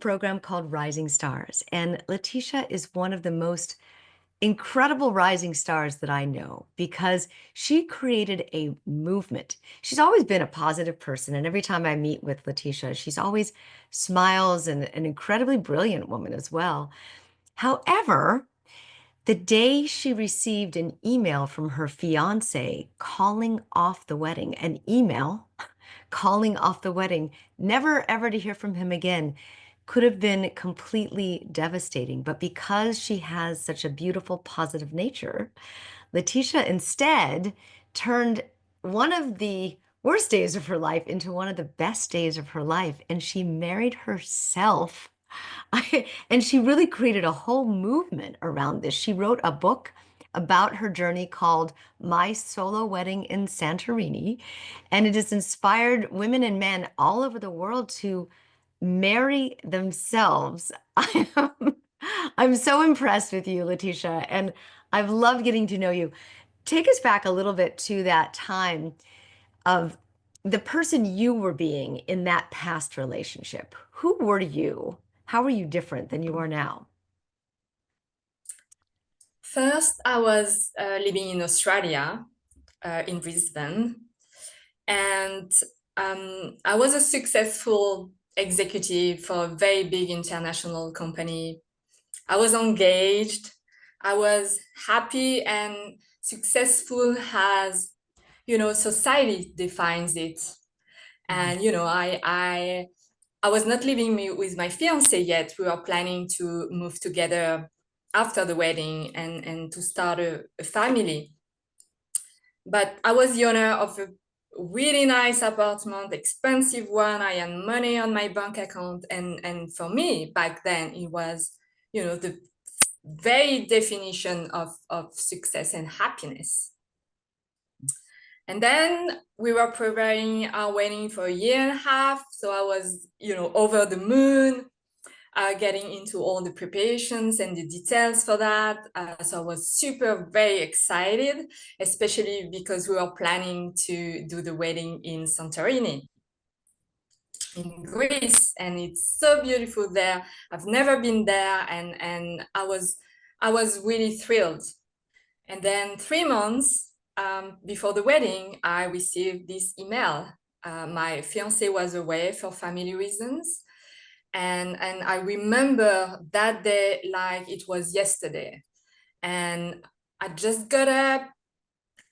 program called Rising Stars, and Letitia is one of the most incredible rising stars that I know because she created a movement. She's always been a positive person, and every time I meet with Letitia, she's always smiles and an incredibly brilliant woman as well. However, the day she received an email from her fiancé calling off the wedding, an email calling off the wedding, never ever to hear from him again, could have been completely devastating. But because she has such a beautiful, positive nature, Letitia instead turned one of the worst days of her life into one of the best days of her life. And she married herself. And she really created a whole movement around this. She wrote a book about her journey called My Solo Wedding in Santorini. And it has inspired women and men all over the world to marry themselves. I'm so impressed with you, Letitia, and I've loved getting to know you. Take us back a little bit to that time of the person you were being in that past relationship. Who were you? How were you different than you are now? First, I was living in Australia, in Brisbane, and I was a successful executive for a very big international company. I was engaged. I was happy and successful as, society defines it. Mhm. And, I was not living with my fiance yet. We were planning to move together after the wedding and to start a family. But I was the owner of a really nice apartment, expensive one. I had money on my bank account. And for me back then, it was, the very definition of success and happiness. And then we were preparing our wedding for a year and a half. So I was, over the moon, getting into all the preparations and the details for that. So I was very excited, especially because we were planning to do the wedding in Santorini, in Greece, and it's so beautiful there. I've never been there, and I was really thrilled. And then 3 months before the wedding, I received this email. My fiance was away for family reasons. And I remember that day like it was yesterday. And I just got up.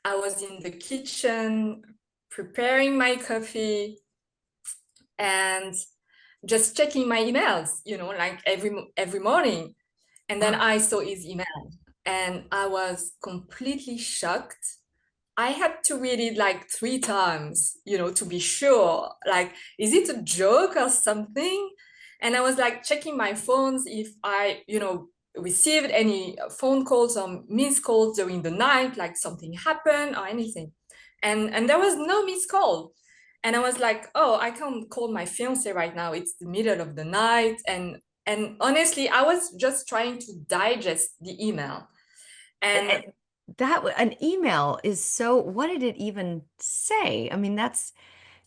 I was in the kitchen preparing my coffee and just checking my emails, like every morning. And then Wow. I saw his email and I was completely shocked. I had to read it like 3 times, to be sure. Like, is it a joke or something? And I was like checking my phones if I, received any phone calls or missed calls during the night, like something happened or anything. And there was no missed call. And I was like, oh, I can't call my fiance right now. It's the middle of the night. And honestly, I was just trying to digest the email. And And an email is so, what did it even say? I mean, that's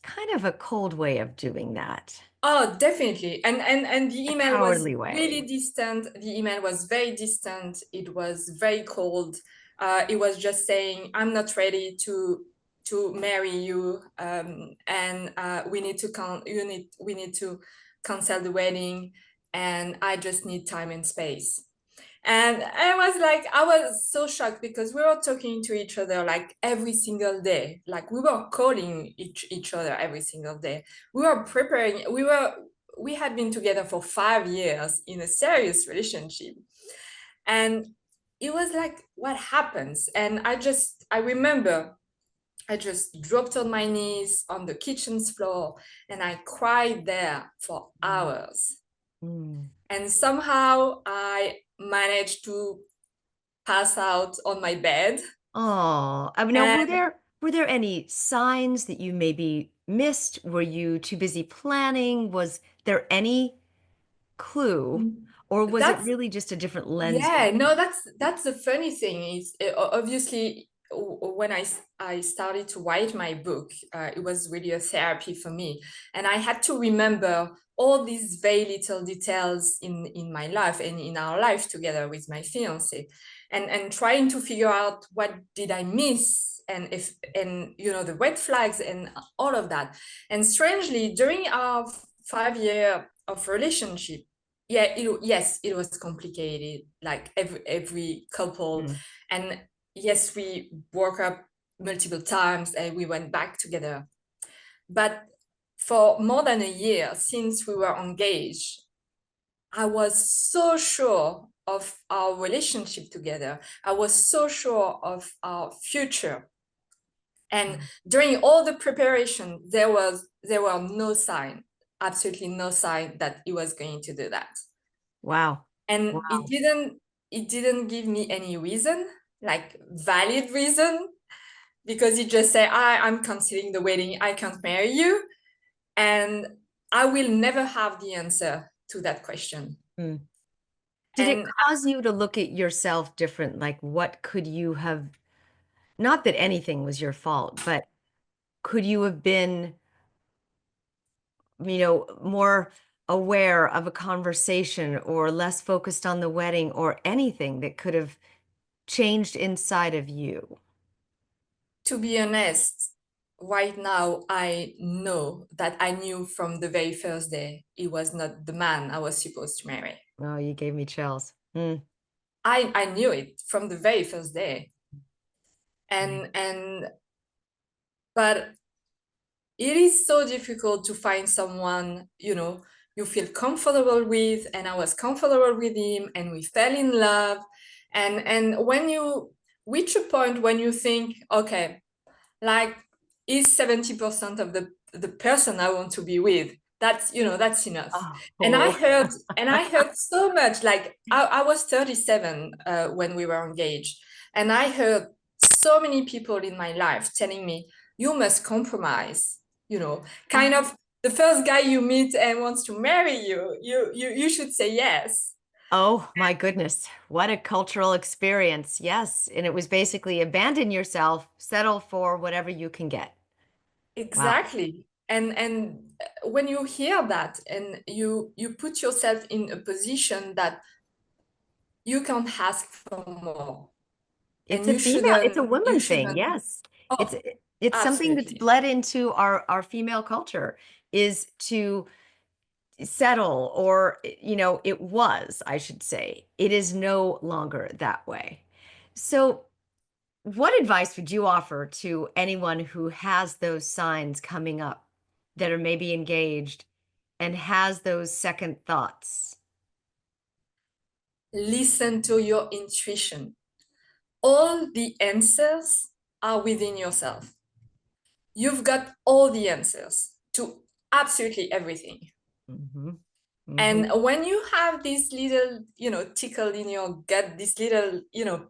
kind of a cold way of doing that, oh, definitely. And the a email was cowardly really way. distant. The email was very distant. It was very cold. It was just saying, "I'm not ready to marry you, and we need to we need to cancel the wedding, and I just need time and space." And I was like, I was so shocked because we were talking to each other like every single day. Like we were calling each other every single day. We were preparing, we had been together for 5 years in a serious relationship. And it was like, what happens? And I remember I just dropped on my knees on the kitchen's floor and I cried there for Mm. hours. Mm. And somehow I managed to pass out on my bed. Oh, I mean, now And were there any signs that you maybe missed? Were you too busy planning? Was there any clue, or was it that's really just a different lens you yeah, had? no, that's the funny thing is obviously when I started to write my book, it was really a therapy for me, and I had to remember all these very little details in my life and in our life together with my fiance, and trying to figure out what did I miss, and if, and you know, the red flags and all of that. And strangely, during our 5 year of relationship, yes, it was complicated, like every couple. Mm. And yes, we broke up multiple times and we went back together. But for more than a year since we were engaged, I was so sure of our relationship together. I was so sure of our future. And Mm. during all the preparation, there were no sign, absolutely no sign that he was going to do that. Wow. And Wow. it didn't give me any reason, like valid reason, because he just said, I'm canceling the wedding, I can't marry you. And I will never have the answer to that question. Mm. Did it And cause you to look at yourself different? Like, what could you have, not that anything was your fault, but could you have been, more aware of a conversation or less focused on the wedding or anything that could have changed inside of you? to be honest, right now, I know that I knew from the very first day he was not the man I was supposed to marry. Oh, you gave me chills. Mm. I knew it from the very first day. Mm. And but it is so difficult to find someone, you know, you feel comfortable with, and I was comfortable with him, and we fell in love. And when you reach a point when you think, okay, like, is 70% of the person I want to be with, that's, you know, that's enough. And Oh. I heard so much, like I was 37 when we were engaged, and I heard so many people in my life telling me, you must compromise, you know, kind of, the first guy you meet and wants to marry you, you should say yes. Oh my goodness. What a cultural experience. Yes. And it was basically abandon yourself, settle for whatever you can get. Wow. Exactly. And when you hear that, and you put yourself in a position that you can't ask for more, It's and a female, it's a you woman thing. shouldn't. Yes. It's Oh, it's something that's absolutely. bled into our female culture is to settle or it was, I should say. It is no longer that way. So, what advice would you offer to anyone who has those signs coming up that are maybe engaged and has those second thoughts? Listen to your intuition. All the answers are within yourself. You've got all the answers to absolutely everything. Hmm. Hmm. And when you have this little, you know, tickle in your gut, this little, you know,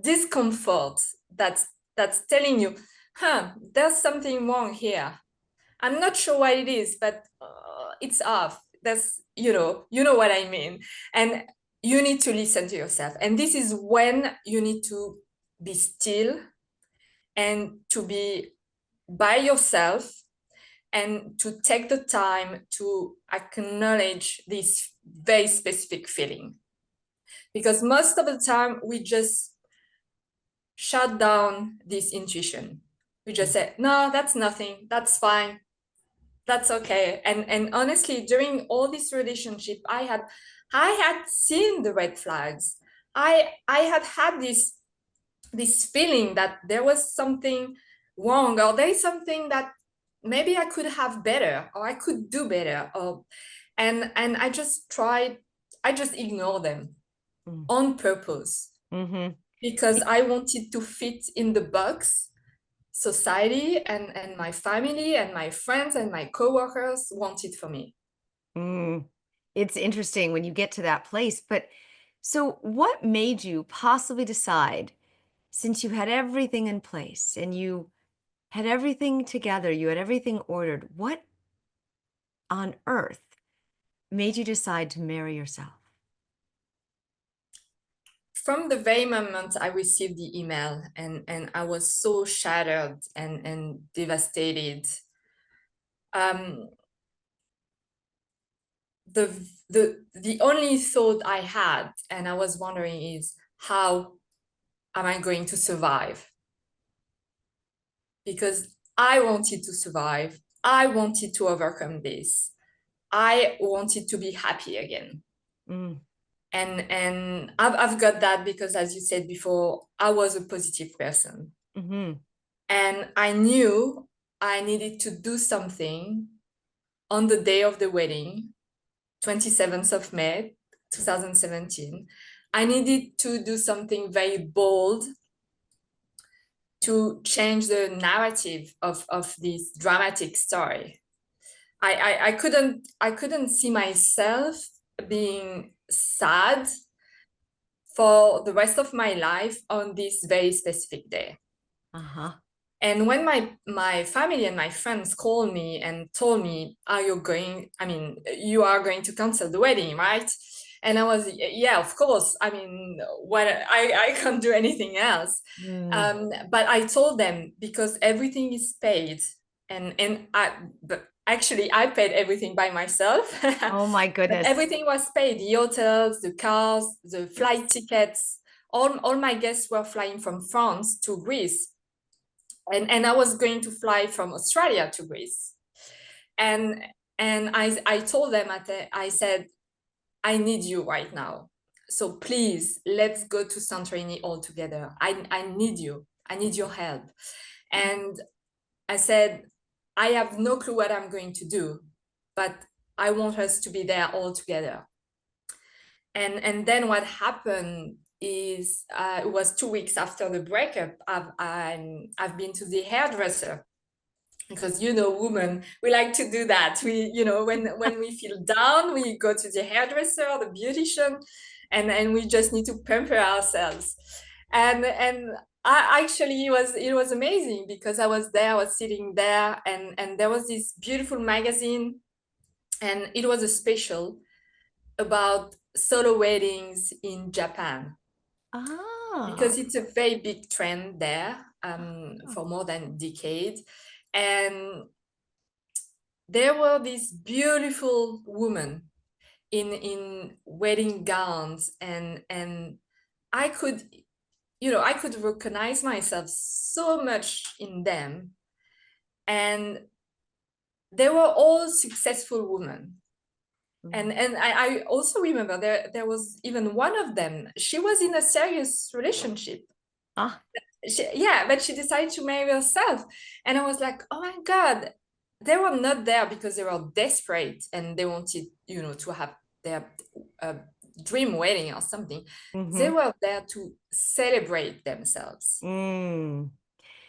discomfort that's telling you, there's something wrong here. I'm not sure what it is, but it's off. That's, you know what I mean. And you need to listen to yourself. And this is when you need to be still and to be by yourself, and to take the time to acknowledge this very specific feeling. Because most of the time we just shut down this intuition. We just say, no, that's nothing, that's fine, that's okay. And honestly, during all this relationship, I had seen the red flags. I had this feeling that there was something wrong, or there is something that maybe I could have better, or I could do better, or and I just ignore them on purpose, Hmm. because I wanted to fit in the box society and my family and my friends and my coworkers wanted for me. Mm. It's interesting when you get to that place, but so what made you possibly decide, since you had everything in place and you had everything together, you had everything ordered, what on earth made you decide to marry yourself? From the very moment I received the email, and I was so shattered and devastated. Um, the only thought I had, and I was wondering, is how am I going to survive? Because I wanted to survive. I wanted to overcome this. I wanted to be happy again. Mm, And I've got that because, as you said before, I was a positive person. hmm And I knew I needed to do something on the day of the wedding, 27th of May, 2017. I needed to do something very bold to change the narrative of this dramatic story. I couldn't see myself being sad for the rest of my life on this very specific day. uh-huh. And when my family and my friends called me and told me, "Are you going? I mean, you are going to cancel the wedding, right?" And I was, "Yeah, of course. I mean, what I can't do anything else." Mm. But I told them because everything is paid, and but actually I paid everything by myself. Oh my But goodness. everything was paid: the hotels, the cars, the flight tickets. All my guests were flying from France to Greece, and I was going to fly from Australia to Greece. And I told them, I said, "I need you right now. So please, let's go to Santorini all together. I need you. I need your help." And I said, "I have no clue what I'm going to do, but I want us to be there all together." And then what happened is, it was 2 weeks after the breakup. I've been to the hairdresser, because women, we like to do that. When we feel down, we go to the hairdresser or the beautician, and we just need to pamper ourselves. And I actually, it was amazing, because I was sitting there, and there was this beautiful magazine, and it was a special about solo weddings in Japan, Ah. because it's a very big trend there, Ah. for more than a decade. And there were these beautiful women in wedding gowns, and I could I could recognize myself so much in them. And they were all successful women. And I also remember there was even one of them. She was in a serious relationship. Ah. Yeah, but she decided to marry herself. And I was like, oh my God, they were not there because they were desperate and they wanted, to have their uh, dream wedding or something. They Mm-hmm. were there to celebrate themselves. Mm.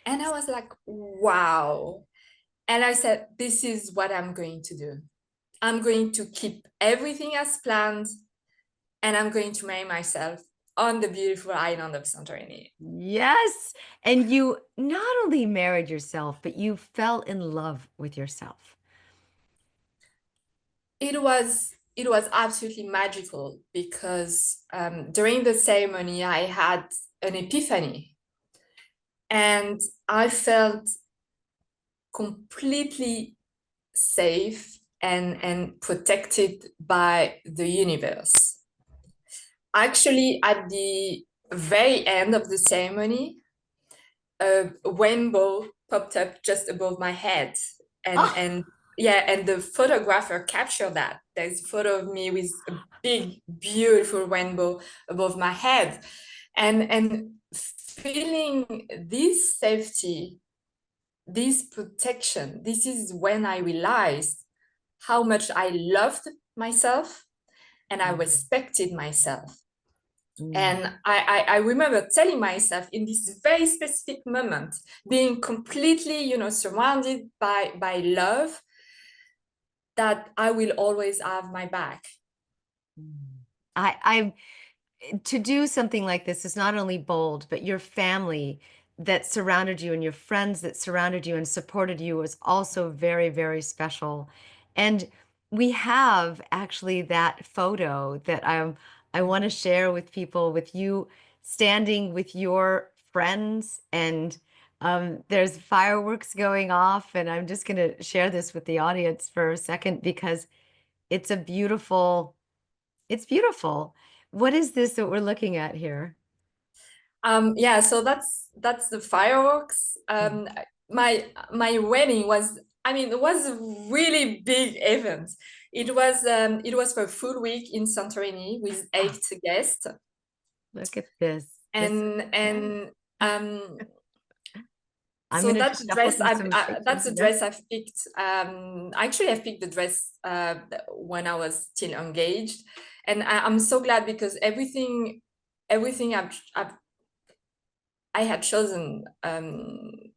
And I was like, wow. And I said, this is what I'm going to do. I'm going to keep everything as planned, and I'm going to marry myself on the beautiful island of Santorini. Yes. And you not only married yourself, but you fell in love with yourself. It was absolutely magical, because during the ceremony I had an epiphany, and I felt completely safe and protected by the universe. Actually, at the very end of the ceremony, a rainbow popped up just above my head, and Ah. and yeah, and the photographer captured that. There's a photo of me with a big beautiful rainbow above my head, and feeling this safety, this protection. This is when I realized how much I loved myself and I respected myself. Mm. And I remember telling myself in this very specific moment, being completely, surrounded by love, that I will always have my back. Mm. I to do something like this is not only bold, but your family that surrounded you and your friends that surrounded you and supported you was also very, very special. And we have actually that photo that I want to share with people with you standing with your friends and there's fireworks going off and I'm just going to share this with the audience for a second because It's a beautiful, it's beautiful. What is this that we're looking at here? Yeah, so that's the fireworks. Mm. My wedding was, I mean, it was a really big event. It was for a full week in Santorini with Ah, 8 guests. look at this. This is, And yeah. I'm so going to that's just the shuffle dress through some pictures. that's the Yeah. dress I've picked. Actually, I picked the dress when I was still engaged, and I'm so glad because everything I had chosen In,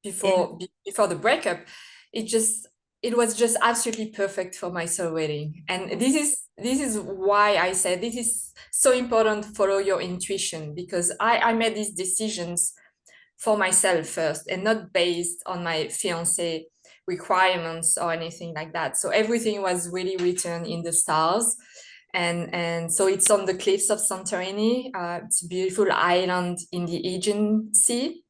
before the breakup, it just it was just absolutely perfect for my soul wedding. And this is why I said this is so important to follow your intuition, because I made these decisions for myself first and not based on my fiance requirements or anything like that. So everything was really written in the stars. And so it's on the cliffs of Santorini. It's a beautiful island in the Aegean Sea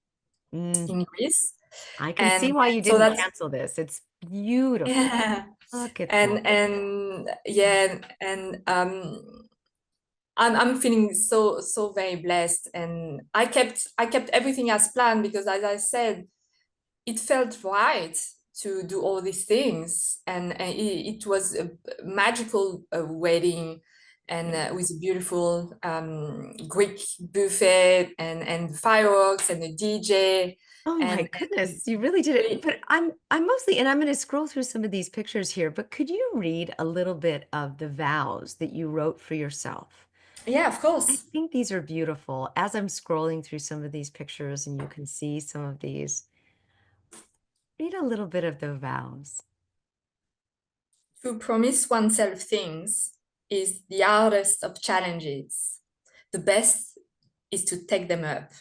mm, in Greece. I can see And why you so didn't that's cancel this. It's beautiful. yeah. Look at that. And yeah, and I'm feeling so very blessed. And I kept everything as planned, because as I said, it felt right to do all these things. And it was a magical wedding, and Yeah. with a beautiful Greek buffet and fireworks and a DJ. Oh my And goodness, you really did it. really, But I'm mostly, and I'm going to scroll through some of these pictures here, but could you read a little bit of the vows that you wrote for yourself? yeah, of I course. think these are beautiful. As I'm scrolling through some of these pictures and you can see some of these, read a little bit of the vows. To promise oneself things is the hardest of challenges. The best is to take them up.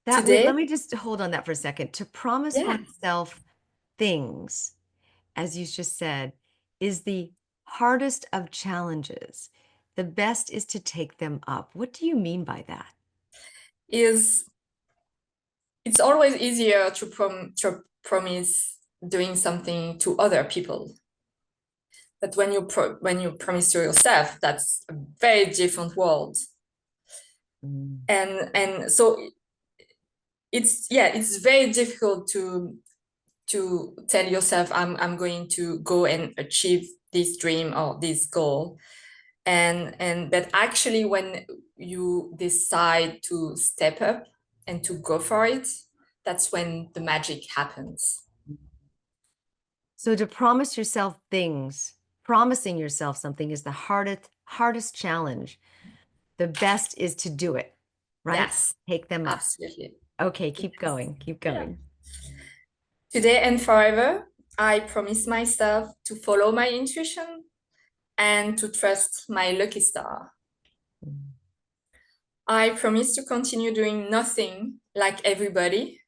That, wait, Today, let me just hold on that for a second. To promise yeah, oneself things, as you just said, is the hardest of challenges. The best is to take them up. What do you mean by that? is it's always easier to promise doing something to other people. But when you promise to yourself, that's a very different world. Mm. And so it's, yeah, it's very difficult to tell yourself I'm going to go and achieve this dream or this goal. And but actually when you decide to step up and to go for it, that's when the magic happens. So to promise yourself things, promising yourself something is the hardest challenge. The best is to do it, right? Yes, Take them up. absolutely. Okay, keep Yes. going, keep Yeah. going. Today and forever, I promise myself to follow my intuition and to trust my lucky star. Mm. I promise to continue doing nothing like everybody,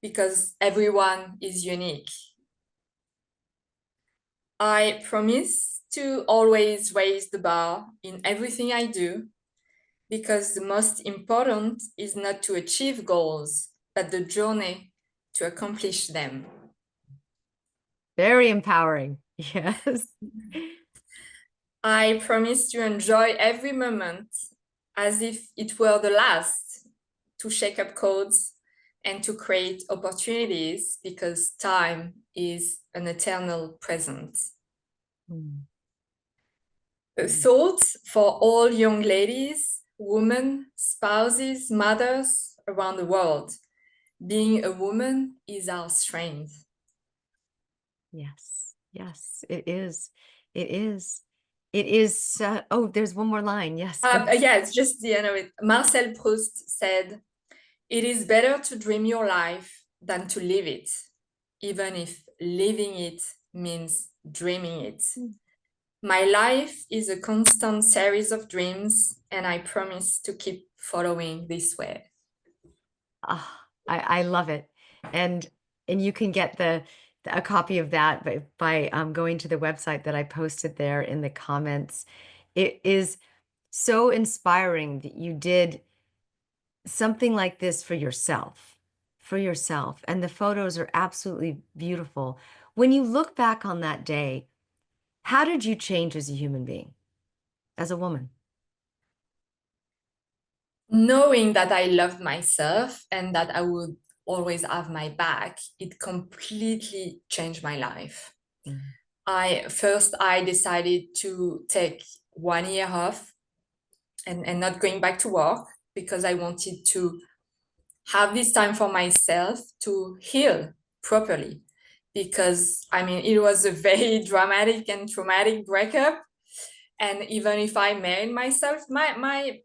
because everyone is unique. I promise to always raise the bar in everything I do, because the most important is not to achieve goals, but the journey to accomplish them. Very empowering. Yes. I promise to enjoy every moment as if it were the last, to shake up codes and to create opportunities, because time is an eternal present. Mm. A thought for all young ladies, women, spouses, mothers around the world. Being a woman is our strength. Yes, yes, it is. It is. It is. Oh, there's one more line. Yes, go. Yeah, it's just the end of it. Marcel Proust said, "It is better to dream your life than to live it, even if living it means dreaming it. Mm. My life is a constant series of dreams, and I promise to keep following this way." Ah, I love it. And and you can get a copy of that by going to the website that I posted there in the comments. It is so inspiring that you did something like this for yourself. And the photos are absolutely beautiful. When you look back on that day, How did you change as a human being, as a woman? Knowing that I loved myself and that I would always have my back, it completely changed my life. Mm. I decided to take 1 year off and not going back to work because I wanted to have this time for myself to heal properly. Because I mean, it was a very dramatic and traumatic breakup. And even if I married myself, my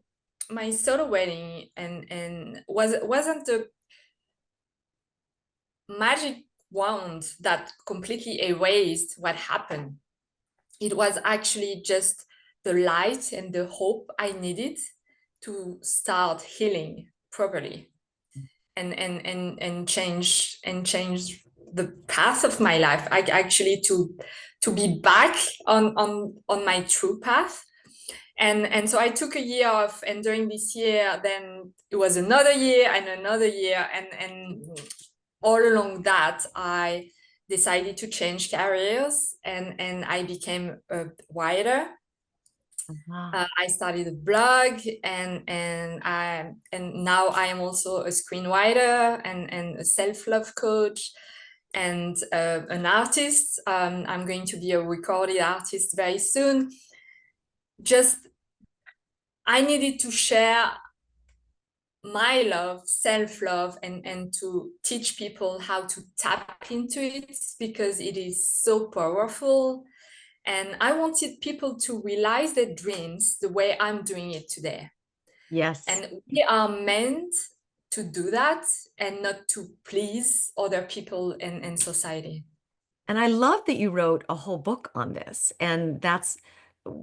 solo wedding and wasn't a magic wand that completely erased what happened. It was actually just the light and the hope I needed to start healing properly and change the path of my life. I actually to be back on my true path. And so I took a year off, and during this year, then it was another year and another year, and all along that, I decided to change careers, and I became a writer. Wow. I started a blog, and now I am also a screenwriter and a self-love coach and an artist. I'm going to be a recorded artist very soon. Just I needed to share my love, self-love, and to teach people how to tap into it because it is so powerful. And I wanted people to realize their dreams the way I'm doing it today. Yes. And we are meant to do that and not to please other people and society. And I love that you wrote a whole book on this. And that's,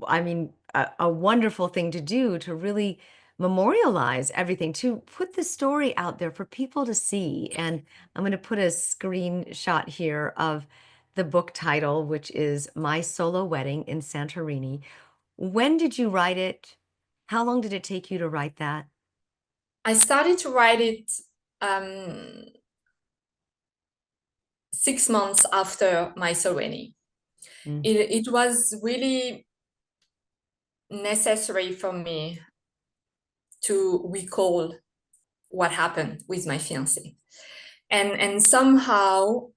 I mean, a wonderful thing to do to really memorialize everything, to put the story out there for people to see. And I'm going to put a screenshot here of the book title, which is My Solo Wedding in Santorini. When did you write it? How long did it take you to write that? I started to write it um, 6 months after my ceremony. Mm. It was really necessary for me to recall what happened with my fiancé. And somehow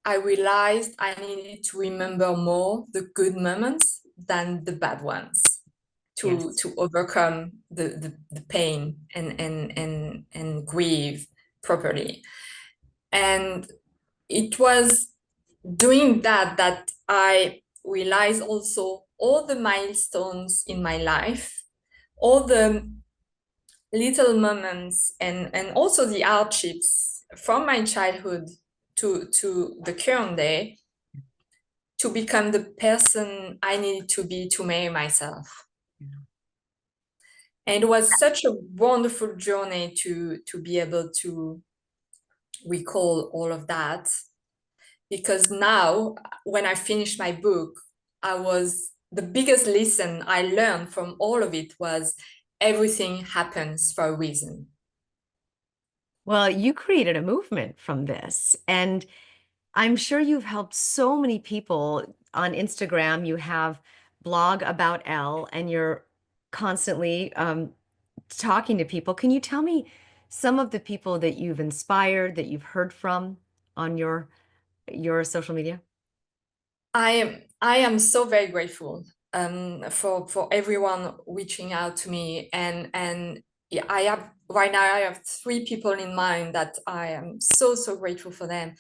I realized I needed to remember more the good moments than the bad ones Yes. to overcome the pain and grieve properly. And it was doing that that I realized also all the milestones in my life, all the little moments and also the hardships from my childhood to the current day to become the person I needed to be to marry myself. And it was such a wonderful journey to be able to recall all of that because now when I finished my book, I was the biggest lesson I learned from all of it was everything happens for a reason. Well, you created a movement from this, and I'm sure you've helped so many people on Instagram. You have blog about Elle, and you're constantly talking to people. Can you tell me some of the people that you've inspired, that you've heard from on your social media? I am so very grateful for everyone reaching out to me and yeah, I have right now I have three people in mind that I am so grateful for them.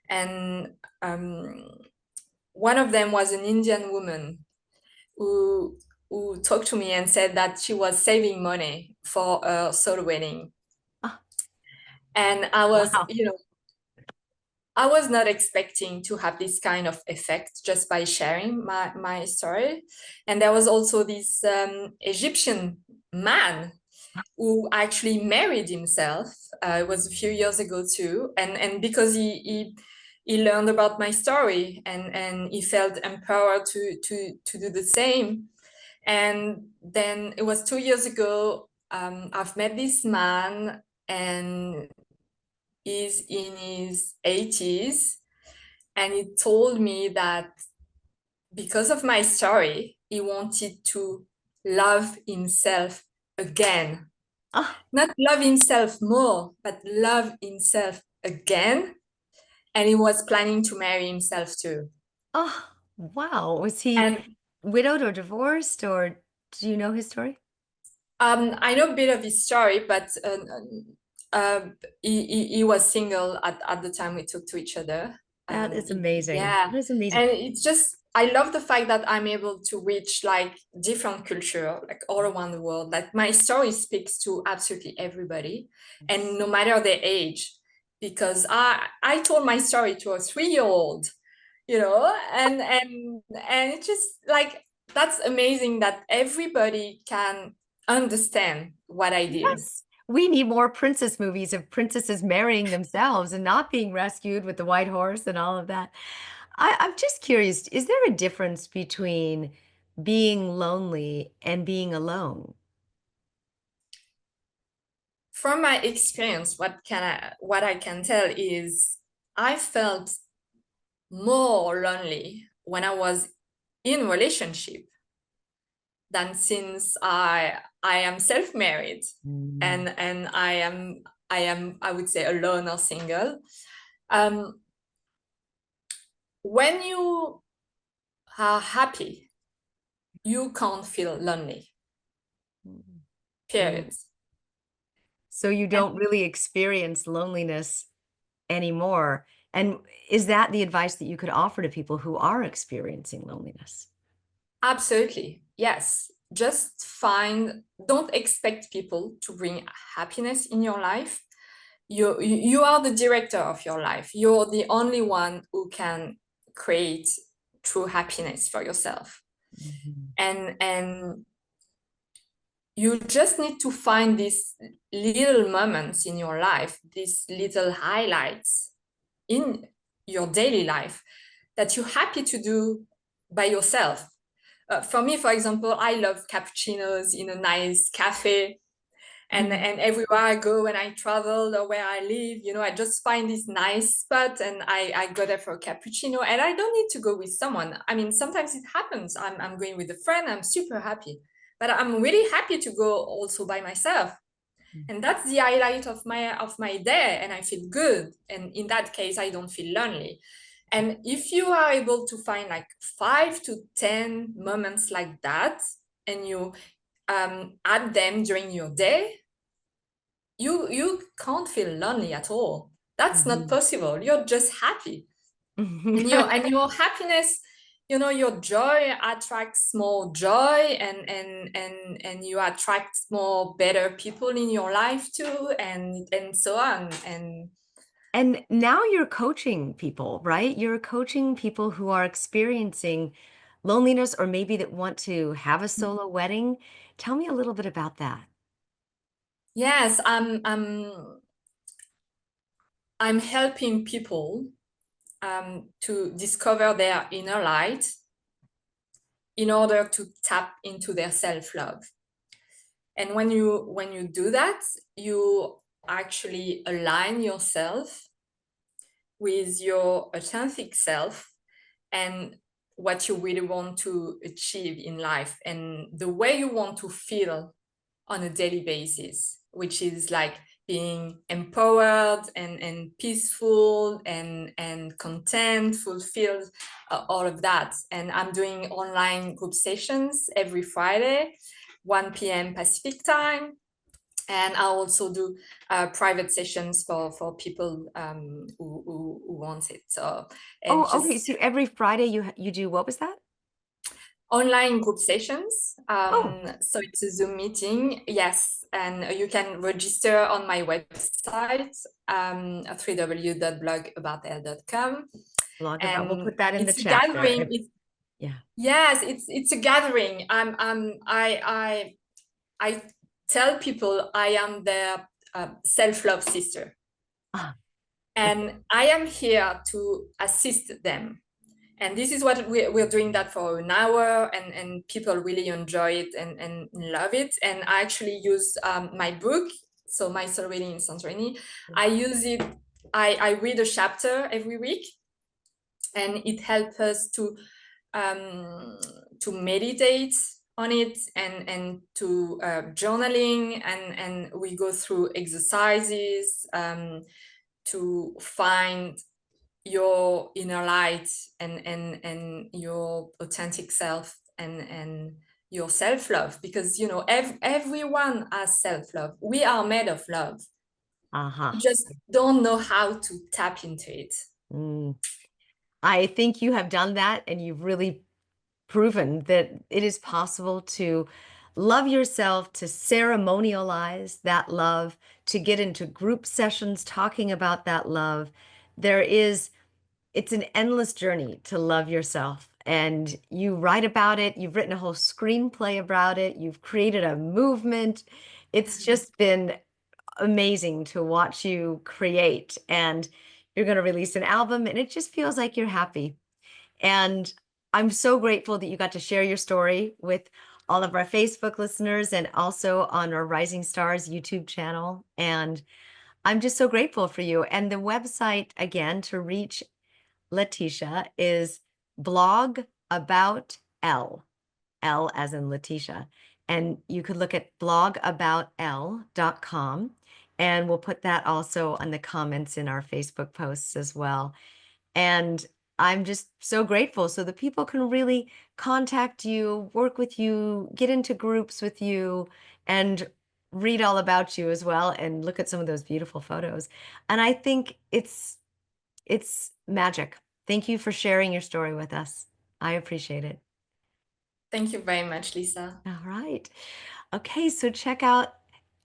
And um, one of them was an Indian woman who who talked to me and said that she was saving money for a solo wedding. Ah, And I was, wow. I was not expecting to have this kind of effect just by sharing my story. And there was also this Egyptian man who actually married himself. It was a few years ago too. And because he learned about my story and he felt empowered to do the same. And then it was 2 years ago, I've met this man and he's in his 80s and he told me that because of my story, he wanted to love himself again. Oh, Not love himself more, but love himself again. And he was planning to marry himself too. oh, wow. Was he And widowed or divorced, or do you know his story? I know a bit of his story, but uh, he was single at the time we talked to each other. That is amazing. Yeah, That is amazing. and it's just I love the fact that I'm able to reach like different culture, like all around the world. Like my story speaks to absolutely everybody, and no matter their age, because I told my story to a 3-year-old, you know, and it's just like that's amazing that everybody can understand what I did. Yes. We need more princess movies of princesses marrying themselves and not being rescued with the white horse and all of that. I'm just curious, is there a difference between being lonely and being alone? From my experience, what I can tell is I felt more lonely when I was in relationship than since I am self-married Mm. and I am I would say alone or single. Um, when you are happy, you can't feel lonely, Mm. period. So you And don't really experience loneliness anymore. And is that the advice that you could offer to people who are experiencing loneliness? absolutely, yes. Just don't expect people to bring happiness in your life. You are the director of your life. You're the only one who can create true happiness for yourself. Mhm. And you just need to find these little moments in your life, these little highlights in your daily life that you're happy to do by yourself. For me, for example, I love cappuccinos in a nice cafe. Mhm. And everywhere I go when I travel or where I live, you know, I just find this nice spot and I go there for a cappuccino and I don't need to go with someone. I mean, sometimes it happens. I'm going with a friend, I'm super happy. But I'm really happy to go also by myself. And that's the highlight of my day and I feel good. And in that case, I don't feel lonely. And if you are able to find like 5 to 10 moments like that and you add them during your day, you can't feel lonely at all. That's not Mhm. possible. You're just happy. Mhm. And your happiness, you know, your joy attracts more joy and you attract more better people in your life too and so on. And And now you're coaching people, right? You're coaching people who are experiencing loneliness or maybe that want to have a solo wedding. Tell me a little bit about that. yes, I'm helping people to discover their inner light in order to tap into their self-love. And when you do that, you actually align yourself with your authentic self and what you really want to achieve in life and the way you want to feel on a daily basis, which is like being empowered and peaceful and content, fulfilled, all of that. And I'm doing online group sessions every Friday, 1 p.m. Pacific time. And I also do private sessions for people who want it. So, and Oh, okay. just So every Friday you do what was that? online group sessions. Oh, So it's a Zoom meeting, yes, and you can register on my website, www.blogaboutl.com. blog about. We'll And put that in the it's a chat there. gathering. Yeah. Yes, it's a gathering. I tell people I am their self-love sister, Ah, okay. and I am here to assist them. And this is what we're doing that for an hour and people really enjoy it and love it. And I actually use my book, so My Soul Reading in Santorini. I use it, I read a chapter every week and it helps us to um, to meditate on it, and to journaling, and we go through exercises to find your inner light, and your authentic self, and your self-love, because everyone has self-love. We are made of love. We Uh-huh. just don't know how to tap into it. Mm. I think you have done that, and you've really proven that it is possible to love yourself, to ceremonialize that love, to get into group sessions talking about that love. There is, it's an endless journey to love yourself. And you write about it, you've written a whole screenplay about it, you've created a movement. It's just been amazing to watch you create. And you're going to release an album, and it just feels like you're happy. And I'm so grateful that you got to share your story with all of our Facebook listeners and also on our Rising Stars YouTube channel. And I'm just so grateful for you. And the website, again, to reach Latitia is blog about L as in Letitia. And you could look at blogaboutl.com. And we'll put that also on the comments in our Facebook posts as well. And I'm just so grateful so that people can really contact you, work with you, get into groups with you, and read all about you as well and look at some of those beautiful photos. And I think it's magic. Thank you for sharing your story with us. I appreciate it. Thank you very much, Lisa. All right. Okay, so check out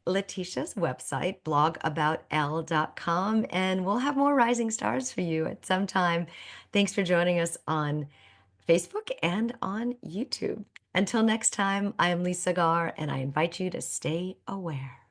Letitia's website, blogaboutl.com, and we'll have more rising stars for you at some time. Thanks for joining us on Facebook and on YouTube. Until next time, I am Lisa Garr, and I invite you to stay aware.